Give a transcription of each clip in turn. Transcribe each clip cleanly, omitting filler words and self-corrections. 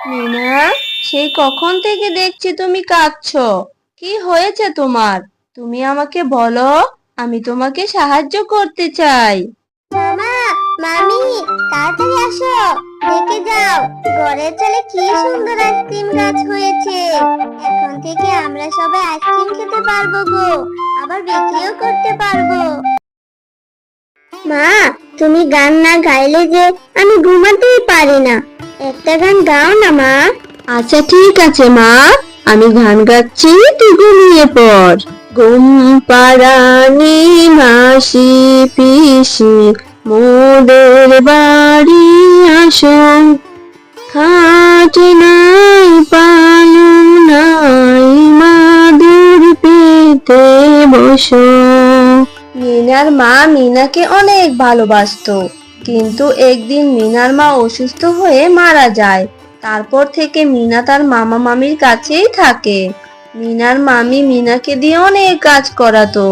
মিনা, সেই কখন থেকে দেখছি তুমি কাঁদছো। কি হয়েছে তোমার? তুমি আমাকে বলো, আমি তোমাকে সাহায্য করতে চাই। মামা, মামি, তাড়াতাড়ি আসো। দেখে যাও, ঘরের চালে কি সুন্দর আইসক্রিম গাছ হয়েছে। এখন থেকে আমরা সবাই আইসক্রিম খেতে পারবো গো, আবার বিক্রিও করতে পারবো। মা, তুমি গান না গাইলে যে আমি ঘুমাতেই পারি না। একটা গান গাও না মা। আচ্ছা ঠিক আছে মা, আমি গান গাচ্ছি, তুই ঘুমিয়ে পড়। ঘুম পাড়ানি মাসি পিসি মোদের বাড়ি আসো, খাট নাই পালং নাই মাদুর পেতে বসো। মিনার মা মিনাকে অনেক ভালোবাসতো, কিন্তু একদিন মিনার মা অসুস্থ হয়ে মারা যায়। তারপর থেকে মিনা তার মামা মামির কাছেই থাকে। মিনার মামি মিনাকে দিয়ে অনেক কাজ করাতো।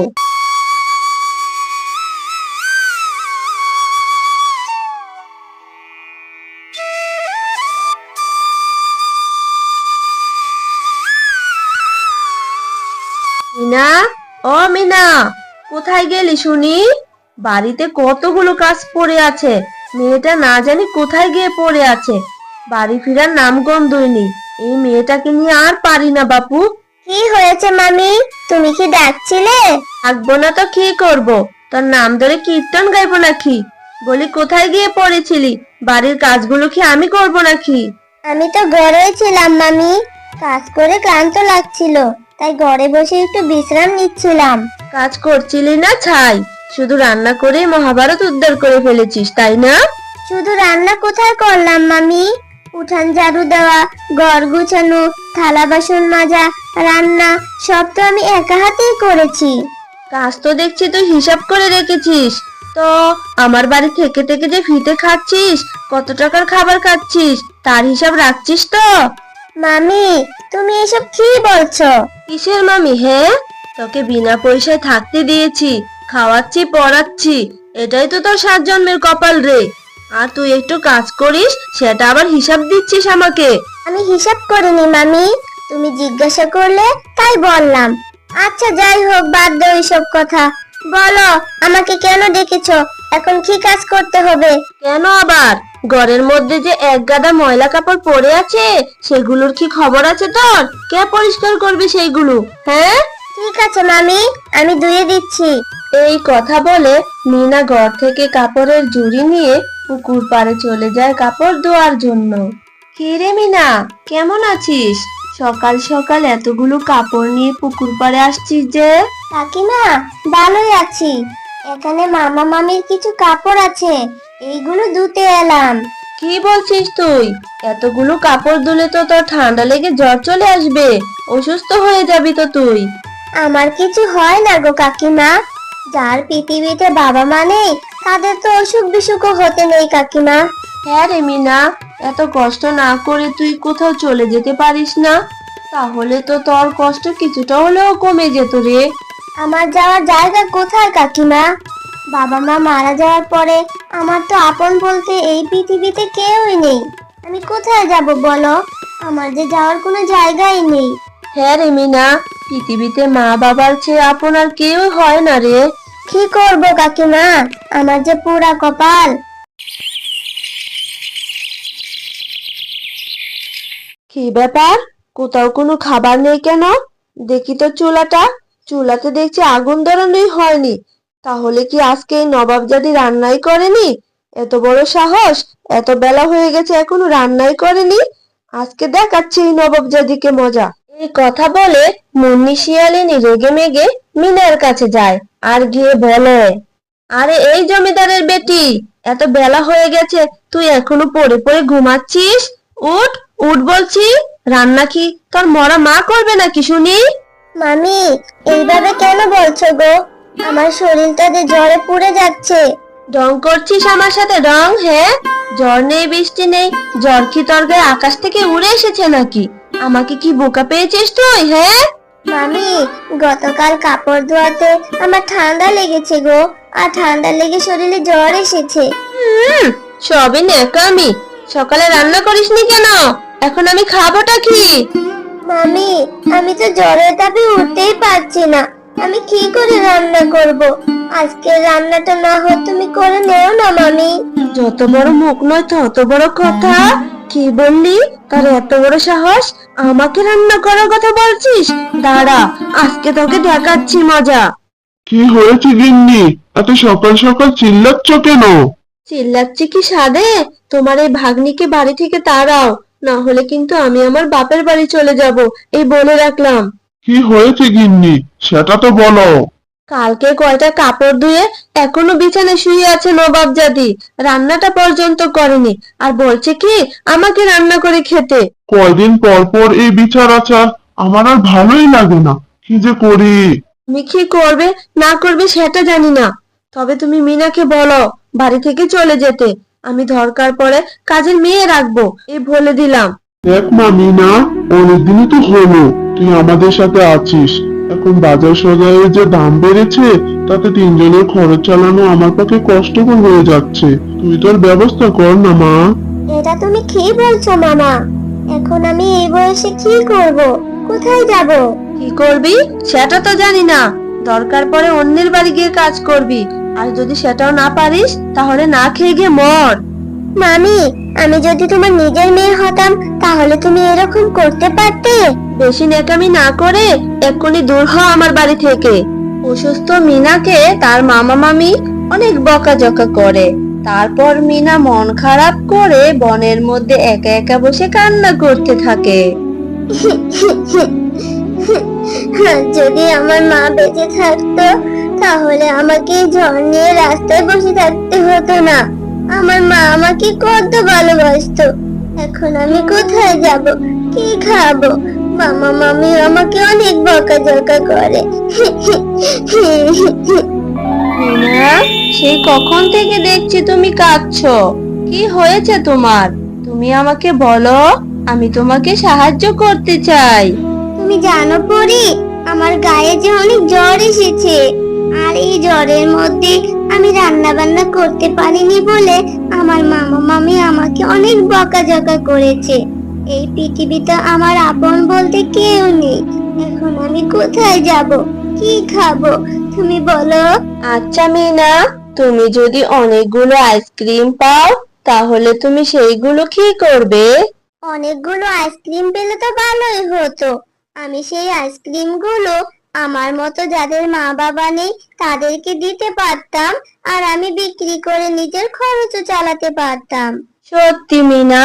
মিনা, ও মিনা, কোথায় গেলি শুনি? বাড়িতে কতগুলো কাজ পড়ে আছে, মেয়েটা না জানি কোথায় গিয়ে পড়ে আছে। বাড়ি ফেরার নাম গন্ধই নেই। এই মেয়েটাকে নিয়ে আর পারি না বাপু। কি হয়েছে মামি, তুমি কি ডাকছিলে? থাকবো না তো কি করব? তোর নাম ধরে কীর্তন গাইবো নাকি? বলি কোথায় গিয়ে পড়েছিলি? বাড়ির কাজগুলো কি আমি করব নাকি? আমি তো ঘরেই ছিলাম মামি, কাজ করে ক্লান্ত লাগছিল, তাই ঘরে বসে একটু বিশ্রাম নিচ্ছিলাম। কাজ করছিলি না ছাই, শুধু রান্না করে মহাভারত উদ্ধার করে ফেলেছিস তাই না? শুধু রান্না কোথায় করলাম মামি, উঠান ঝাড়ু দেওয়া, ঘর গুছানো, থালা বাসন মাজা, রান্না সব তো আমি একা হাতেই করেছি। কাজ তো দেখছি তুই হিসাব করে রেখেছিস। তো আমার বাড়ি থেকে থেকে যে ফ্রিতে খাচ্ছিস, কত টাকার খাবার খাচ্ছিস, তার হিসাব রাখছিস তো? মামি, তুমি এসব কি বলছো? কিসের মামি? হ্যাঁ, তোকে বিনা পয়সায় থাকতে দিয়েছি, খাওয়াচ্ছি পড়াচ্ছি, এটাই তো তোর 7 জন্মের কপাল রে। আর তুই একটু কাজ করিস, সেটা আবার হিসাব দিচ্ছিস আমাকে? আমি হিসাব করিনি মামি, তুমি জিজ্ঞাসা করলে তাই বললাম। আচ্ছা যাই হোক, বাদ দাও এইসব কথা। বলো, আমাকে কেন ডেকেছো? এখন কি কাজ করতে হবে? কেন আবার? ঘরের মধ্যে যে এক গাদা ময়লা কাপড় পড়ে আছে, সেগুলোর কি খবর আছে তোর? কে পরিষ্কার করবে সেইগুলো? হ্যাঁ, ঠিক আছে মামি, আমি ধুয়ে দিচ্ছি। এই কথা বলে মিনা ঘর থেকে কাপড়ের ঝুড়ি নিয়ে পুকুর পাড়ে চলে যায় কাপড় ধোয়ার জন্য। কি রে মিনা, কেমন আছিস? সকাল সকাল এতগুলো কাপড় নিয়ে পুকুর পাড়ে আসছিস যে? কাকিমা, ভালোই আছি। এখানে মামা মামির কিছু কাপড় আছে, এইগুলো ধুতে এলাম। কি বলছিস তুই? এতগুলো কাপড় ধুলে তো তোর ঠান্ডা লেগে জ্বর চলে আসবে, অসুস্থ হয়ে যাবি তো তুই। আমার কিছু হয় না গো কাকিমা, যার পৃথিবীতে বাবা মা নেই তাদের তো অসুখ বিসুখও হতে নেই কাকিমা। হ্যাঁ রে মিনা, এত কষ্ট না করে তুই কোথাও চলে যেতে পারিস না? তাহলে তো তোর কষ্ট কিছুটা হলেও কমে যেত রে। আমার যাওয়ার জায়গা কোথায় কাকিমা? বাবা মা মারা যাওয়ার পরে আমার তো আপন বলতে এই পৃথিবীতে কেউই নেই। আমি কোথায় যাব বলো? আমার যে যাওয়ার কোনো জায়গাই নেই। হ্যাঁ রে মিনা, পৃথিবীতে মা বাবার চেয়ে আপন আর কেউ হয় না রে। কি করব কাকিমা, আমার যে পুরা কপাল। কি ব্যাপার? কোথাও কোনো খাবার নেই কেন? দেখি তো চুলাতে দেখছি আগুন ধরানোই হয়নি। তাহলে কি আজকে এই নবাবজাদি রান্নাই করেনি? এত বড় সাহস, এত বেলা হয়ে গেছে এখনো রান্নাই করেনি। আজকে দেখাচ্ছি এই নবাবজাদিকে মজা। এই কথা বলে মুন্নি শিয়ালিনী রেগে মেগে মিনার কাছে যায় আর গিয়ে বলে, আরে এই জমিদারের বেটি, এত বেলা হয়ে গেছে, তুই এখনো পড়ে পড়ে ঘুমাচ্ছিস? উঠ, উঠ বলছি। রান্না কি তোর মরা মা করবে নাকি শুনি? মামি, এইভাবে কেন বলছো গো? আমার শরীরটা যে জ্বরে পুড়ে যাচ্ছে। রং করছিস আমার সাথে রং? হ্যাঁ, জ্বর নেই বৃষ্টি নেই, জ্বর কি তোর গায়ে আকাশ থেকে উড়ে এসেছে নাকি? আমাকে কি বোকা পেয়েছিস তুই? হ্যাঁ, মামি, গতকাল কাপড় ধোয়াতে আমার ঠান্ডা লেগেছে গো, আর ঠান্ডা লেগে শরীরে জ্বর এসেছে। হুম, সবই ন্যাকামি। সকালে রান্না করিসনি কেন? এখন আমি খাবোটা কি? মামি, আমি তো জ্বরের তাপে উঠতেই পারছি না। আমি কি করে রান্না করব? আজকে রান্নাটা না হয় তুমি করে নেও না মামি। যত বড় মুখ নয় তত বড় কথা। কি বললি? তার এত বড় সাহস? আমাকে রান্না করার কথা বলছিস? দাঁড়া, আজকে তোকে দেখাচ্ছি মজা। কি হয়েছে গিন্নি? এত সকাল সকাল চিল্লাচ্ছ কেন? চিল্লাচ্ছি কি সাধে? তোমার এই ভাগ্নিকে বাড়ি থেকে তাড়াও, না হলে কিন্তু আমি আমার বাপের বাড়ি চলে যাব, এই বলে রাখলাম। কি হয়েছে গিন্নি, সেটা তো বলো। কালকে কয়টা কাপড় ধুয়ে এখনো বিছানায় শুয়ে আছে নবাবজাদি, রান্নাটা পর্যন্ত করেনি, আর বলছে কি আমাকে রান্না করে খেতে। কয়দিন পর পর এই বিচার আচার আমার আর ভালোই লাগে না। কি যে করি। তুমি কি করবে না করবে সেটা জানি না, তবে তুমি মিনাকে বলো বাড়ি থেকে চলে যেতে। আমি দরকার পড়ে কাজের মেয়ে রাখবো, এই বলে দিলাম। দেখ মামি, না অনেকদিনই তো হলো তুই আমাদের সাথে আছিস। এখন বাজার সদাইয়ের যে দাম বেড়েছে, তাতে তিনজনের খরচ চালানো আমার পক্ষে কষ্টকর হয়ে যাচ্ছে। তুই তোর ব্যবস্থা কর না মা। এটা তুমি কি বলছো মামা? এখন আমি এই বয়সে কি করব? কোথায় যাব? কি করবি সেটা তো জানি না, দরকার পড়ে অন্যের বাড়ি গিয়ে কাজ করবি, আর যদি সেটাও না পারিস তাহলে না খেয়ে গিয়ে মর। মামি, আমি যদি তোমার নিজের মেয়ে হতাম তাহলে তুমি এরকম করতে পারতে? বেশি নেকামি না করে এক্ষুনি দূর হ আমার বাড়ি থেকে। অসুস্থ মিনাকে তার মামা মামি অনেক বকাঝকা করে, তারপর মিনা মন খারাপ করে বনের মধ্যে একা একা বসে কান্না করতে থাকে। যদি আমার মা বেঁচে থাকতো তাহলে আমাকে এই ঝড় নিয়ে রাস্তায় বসে থাকতে হতো না। আমার মা আমাকে কত ভালোবাসতো। এখন আমি কোথায় যাব, কি খাবো? মামা মামি আমাকে অনেক বকাঝকা করে। মিনা, সেই কখন থেকে দেখছি তুমি কাঁদছো, কি হয়েছে তোমার? তুমি আমাকে বলো, আমি তোমাকে সাহায্য করতে চাই। তুমি জানো পরি, আমার গায়ে যে অনেক জ্বর এসেছে। আর এই জ্বরের মধ্যে আমি রান্না বান্না করতে পারিনি বলে আমার মামা মামি আমাকে অনেক বকাঝকা করেছে। এই পৃথিবীতে আমার আপন বলতে কেউ নেই। এখন আমি কোথায় যাব, কি খাবো? তুমি বলো। আচ্ছা মিনা, তুমি যদি অনেকগুলো আইসক্রিম পাও তাহলে তুমি সেইগুলো কি করবে? অনেকগুলো আইসক্রিম পেলে তো ভালোই হতো। আমি সেই আইসক্রিম গুলো আমার মতো যাদের মা বাবা নেই তাদেরকে দিতে পারতাম, আর আমি বিক্রি করে নিজের খরচও চালাতে পারতাম। সত্যি মিনা,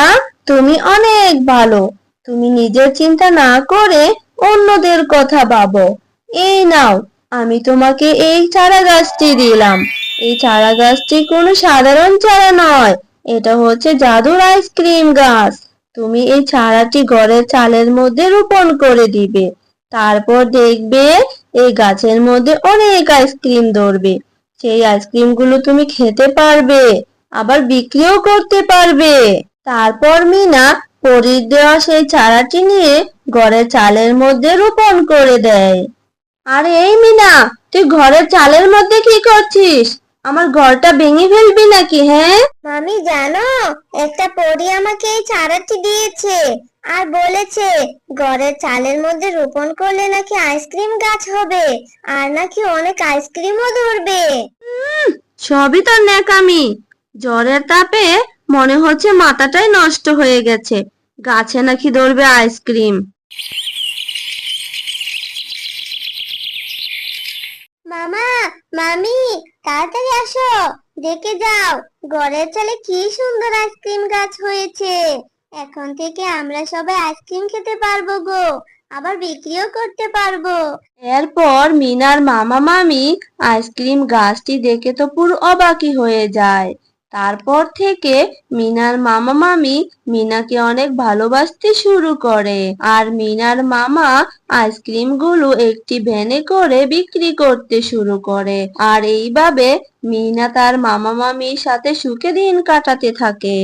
তুমি অনেক ভালো। তুমি নিজের চিন্তা না করে অন্যদের কথা ভাবো। এই নাও, আমি তোমাকে এই চারা গাছটি দিলাম। এই চারা গাছটি কোনো সাধারণ চারা নয়, এটা হচ্ছে জাদুর আইসক্রিম গাছ। তুমি এই চারাটি ঘরের চালের মধ্যে রোপণ করে দিবে, তারপর দেখবে এই গাছের মধ্যে অনেক আইসক্রিম ধরবে। সেই আইসক্রিমগুলো তুমি খেতে পারবে, আবার বিক্রিও করতে পারবে। তারপর মিনা পরীর দেওয়া সেই চারাটি নিয়ে ঘরের চালের মধ্যে রোপণ করে দেয়। আরে এই মিনা, তুই ঘরের চালের মধ্যে কি করছিস? আমার ঘরটা ভেঙে ফেলবি নাকি? হ্যাঁ, মামি জানো, একটা পরী আমাকে এই চারাটি দিয়েছে আর বলেছে ঘরের চালের মধ্যে রোপণ করলে নাকি আইসক্রিম গাছ হবে, আর নাকি অনেক আইসক্রিমও ধরবে। সবই তোর ন্যাকামি। জ্বরের তাপে মনে হচ্ছে মাথাটাই নষ্ট হয়ে গেছে, গাছে নাকি ধরবে আইসক্রিম। মামা, মামি, তাড়াতাড়ি আসো, দেখে যাও ঘরের চালে কি সুন্দর আইসক্রিম গাছ হয়েছে। এখন থেকে আমরা সবাই আইসক্রিম খেতে পারবো গো, আবার বিক্রিও করতে পারবো। এরপর মিনার মামা মামি আইসক্রিম গাছটি দেখে তো পুরো অবাকই হয়ে যায়। তারপর থেকে মিনার মামা মামি মিনাকে অনেক ভালোবাসতে শুরু করে, আর মিনার মামা আইসক্রিমগুলো একটি ভ্যানে করে বিক্রি করতে শুরু করে। আর এইভাবে মিনা তার মামা মামির সাথে সুখে দিন কাটাতে থাকে।